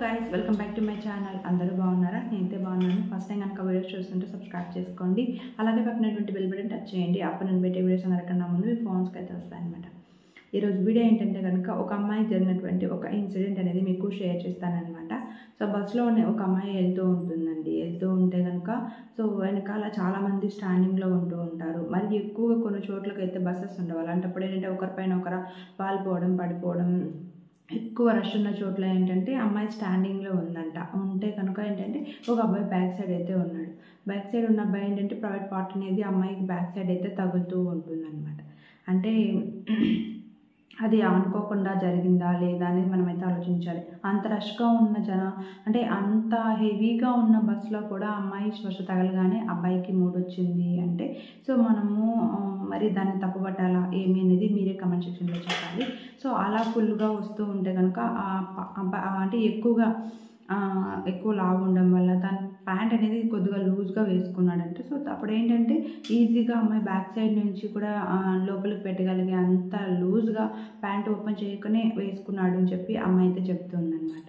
guys, welcome back to my channel. అందరూ బాగున్నారా? నేనైతే బాగున్నాను. ఫస్ట్ టైం కనుక వీడియోస్ చూస్తుంటే సబ్స్క్రైబ్ చేసుకోండి. అలాగే పక్కనటువంటి బెల్ బటన్ టచ్ చేయండి. అప్పుడు నేను పెట్టే వీడియోస్ అందరికన్నా ముందు మీ ఫోన్స్కి అయితే వస్తాయన్నమాట. ఈరోజు వీడియో ఏంటంటే కనుక ఒక అమ్మాయికి జరిగినటువంటి ఒక ఇన్సిడెంట్ అనేది మీకు షేర్ చేస్తానన్నమాట. సో బస్సులో ఒక అమ్మాయి వెళ్తూ ఉంటుందండి. వెళ్తూ ఉంటే కనుక సో వెనకాల చాలామంది స్టాండింగ్లో ఉంటూ ఉంటారు. మరి ఎక్కువగా కొన్ని చోట్లకి అయితే బస్సెస్ ఉండవు. అలాంటప్పుడు ఏంటంటే ఒకరిపైన ఒకరు వాలిపోవడం, పడిపోవడం, ఎక్కువ రష్ ఉన్న చోట్ల ఏంటంటే అమ్మాయి స్టాండింగ్లో ఉందంట. ఉంటే కనుక ఏంటంటే ఒక అబ్బాయి బ్యాక్ సైడ్ అయితే ఉన్నాడు. బ్యాక్ సైడ్ ఉన్న అబ్బాయి ఏంటంటే ప్రైవేట్ పార్ట్ అనేది అమ్మాయికి బ్యాక్ సైడ్ అయితే తగులుతూ ఉంటుందన్నమాట. అంటే అది అనుకోకుండా జరిగిందా లేదా అనేది మనమైతే ఆలోచించాలి. అంత రష్గా ఉన్న అంటే అంత హెవీగా ఉన్న బస్సులో కూడా అమ్మాయి శ్వాస తగలగానే అబ్బాయికి మూడ్ వచ్చింది అంటే సో మనము మరి దాన్ని తప్పుపట్టాలా ఏమి అనేది మీరే కమెంట్ సెక్షన్లో చెప్పాలి. సో అలా ఫుల్గా వస్తూ ఉంటే కనుక అంటే ఎక్కువ లావు ఉండడం వల్ల తన ప్యాంట్ అనేది కొద్దిగా లూజ్గా వేసుకున్నాడంటే సో అప్పుడు ఏంటంటే ఈజీగా అమ్మాయి బ్యాక్ సైడ్ నుంచి కూడా లోపలికి పెట్టగలిగే అంత లూజ్గా ప్యాంట్ ఓపెన్ చేయకనే వేసుకున్నాడు అని చెప్పి అమ్మాయి అయితే చెప్తుందన్నమాట.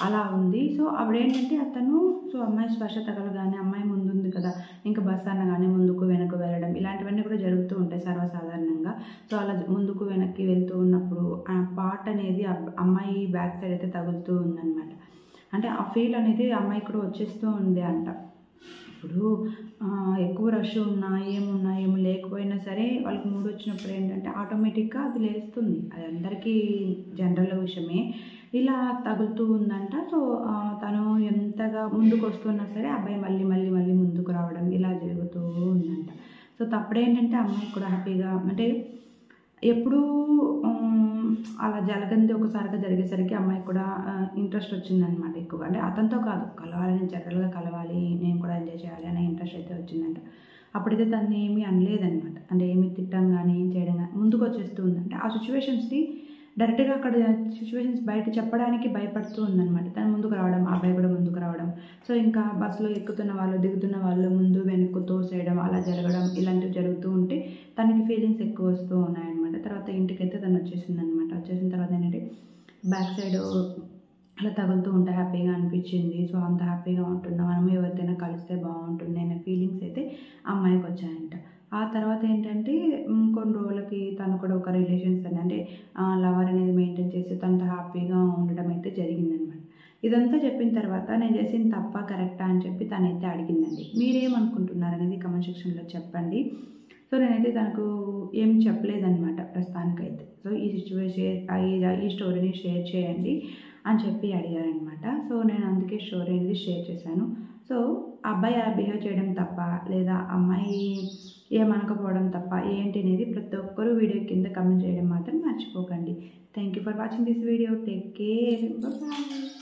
అలా ఉంది. సో అప్పుడేంటంటే అతను సో అమ్మాయి స్పర్శ తగలగానే అమ్మాయి ముందుంది కదా ఇంకా బస్ అనగానే ముందుకు వెనక్కు వెళ్ళడం ఇలాంటివన్నీ కూడా జరుగుతూ ఉంటాయి సర్వసాధారణంగా. సో అలా ముందుకు వెనక్కి వెళ్తూ ఉన్నప్పుడు ఆ పార్ట్ అనేది అమ్మాయి బ్యాక్ సైడ్ అయితే తగులుతూ ఉందన్నమాట. అంటే ఆ ఫీల్ అనేది అమ్మాయి కూడా వచ్చేస్తూ ఉంది అంట. ఇప్పుడు ఎక్కువ రష్ ఉన్నా ఏమి లేకపోయినా సరే వాళ్ళకి మూడు వచ్చినప్పుడు ఏంటంటే ఆటోమేటిక్గా అది లేస్తుంది. అది అందరికీ జనరల్ విషయమే. ఇలా తగులుతూ ఉందంట. సో తను ఎంతగా ముందుకు వస్తున్నా సరే అబ్బాయి మళ్ళీ ముందుకు రావడం ఇలా జరుగుతూ ఉందంట. సో తప్పుడేంటంటే అమ్మాయి కూడా హ్యాపీగా అంటే ఎప్పుడూ అలా జరగంది ఒకసారిగా జరిగేసరికి అమ్మాయికి కూడా ఇంట్రెస్ట్ వచ్చిందనమాట ఎక్కువ. అంటే అతనితో కాదు కలవాలని జనరల్గా కలవాలి నేను కూడా ఎంజాయ్ చేయాలి అనే ఇంట్రెస్ట్ అయితే వచ్చిందంట. అప్పుడైతే తను ఏమీ అనలేదనమాట. అంటే ఏమి తిట్టడం కానీ ఏం చేయడం కానీ ముందుకు వచ్చేస్తూ ఉందంటే ఆ సిచ్యువేషన్స్ని డైరెక్ట్గా అక్కడ సిచ్యువేషన్స్ బయట చెప్పడానికి భయపడుతూ ఉందన్నమాట. తను ముందుకు రావడం అబ్బాయి కూడా ముందుకు రావడం సో ఇంకా బస్సులో ఎక్కుతున్న వాళ్ళు దిగుతున్న వాళ్ళు ముందు వెనక్కు తోసేయడం అలా జరగడం ఇలాంటివి జరుగుతూ ఉంటే తనకి ఫీలింగ్స్ ఎక్కువ వస్తూ ఉన్నాయన్నమాట. తర్వాత ఇంటికైతే తను వచ్చేసిందనమాట. వచ్చేసిన తర్వాత ఏంటంటే బ్యాక్ సైడ్ అలా తగులుతూ ఉంటే హ్యాపీగా అనిపించింది. సో అంత హ్యాపీగా ఉంటున్నా మనం ఎవరితోనైనా కలిస్తే బాగుంటుంది అనే ఫీలింగ్స్ అయితే అమ్మాయికి వచ్చాయంట. ఆ తర్వాత ఏంటంటే కొన్ని రోజులకి తను కూడా ఒక రిలేషన్స్ అంటే లవర్ అనేది మెయింటైన్ చేసి తనతో హ్యాపీగా ఉండడం అయితే జరిగిందనమాట. ఇదంతా చెప్పిన తర్వాత నేను చేసిన తప్ప కరెక్టా అని చెప్పి తనైతే అడిగిందండి. మీరేమనుకుంటున్నారు అనేది కమెంట్ సెక్షన్లో చెప్పండి. సో నేనైతే తనకు ఏం చెప్పలేదన్నమాట ప్రస్తుతానికైతే. సో ఈ ఈ స్టోరీని షేర్ చేయండి అని చెప్పి అడిగారనమాట. సో నేను అందుకే స్టోరీ అనేది షేర్ చేశాను. సో అబ్బాయి అలా బిహేవ్ చేయడం తప్ప లేదా అమ్మాయి ఏమనకపోవడం తప్ప ఏంటి అనేది ప్రతి ఒక్కరూ వీడియో కింద కమెంట్ చేయడం మాత్రం మర్చిపోకండి. Thank you for watching this video. Take care. Bye.